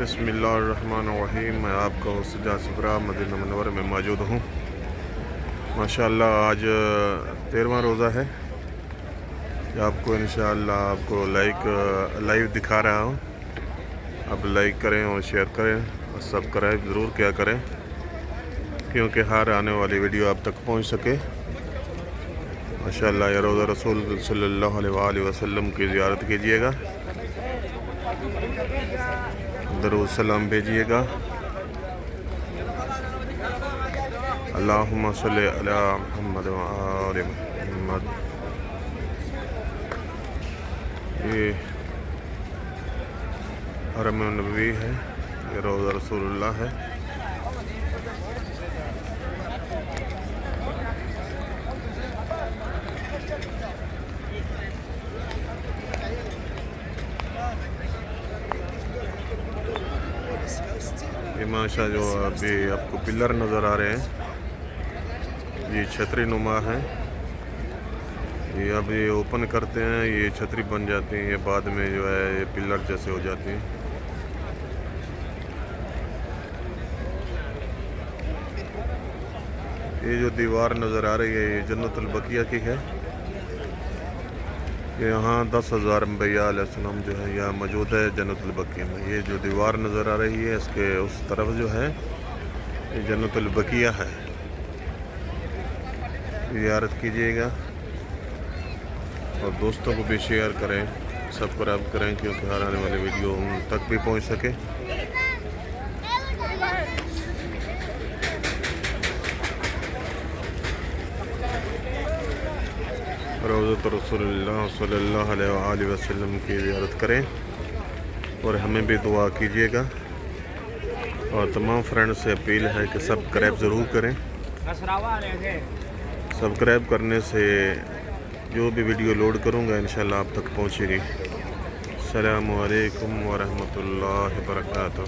بسم اللہ الرحمن الرحیم۔ میں آپ کا سجاد صبرا مدینہ منورہ میں موجود ہوں۔ ماشاءاللہ آج 13واں روزہ ہے۔ آپ کو انشاءاللہ آپ کو لائیو دکھا رہا ہوں۔ آپ لائک کریں اور شیئر کریں اور سبسکرائب ضرور کیا کریں، کیونکہ ہر آنے والی ویڈیو آپ تک پہنچ سکے۔ ماشاءاللہ یہ روزہ رسول صلی اللہ علیہ وآلہ وسلم کی زیارت کیجیے گا، درود سلام بھیجیے گا۔ اللہم صلی علی محمد وآل محمد۔ یہ حرم نبوی ہے، یہ روضہ رسول اللہ ہے۔ یہ ماشاء جو ابھی آپ کو پلر نظر آ رہے ہیں، یہ چھتری نما ہے۔ یہ اب یہ اوپن کرتے ہیں، یہ چھتری بن جاتی ہیں، یہ بعد میں جو ہے یہ پلر جیسے ہو جاتی ہیں۔ یہ جو دیوار نظر آ رہی ہے یہ جنت البقیہ کی ہے۔ یہاں 10,000 انبیاء علیہ السلام جو ہے یہاں موجود ہے جنت البقیہ میں۔ یہ جو دیوار نظر آ رہی ہے اس کے اس طرف جو ہے یہ جنت البقیہ ہے۔ زیارت کیجیے گا اور دوستوں کو بھی شیئر کریں، سبسکرائب کریں، کیونکہ ہر آنے والی ویڈیو ان تک بھی پہنچ سکے۔ روضۃ رسول اللہ صلی اللہ علیہ وآلہ وسلم کی زیارت کریں اور ہمیں بھی دعا کیجیے گا۔ اور تمام فرینڈ سے اپیل ہے کہ سبسکرائب ضرور کریں۔ سبسکرائب کرنے سے جو بھی ویڈیو لوڈ کروں گا انشاءاللہ آپ تک پہنچے گی۔ السلام علیکم ورحمۃ اللہ وبرکاتہ۔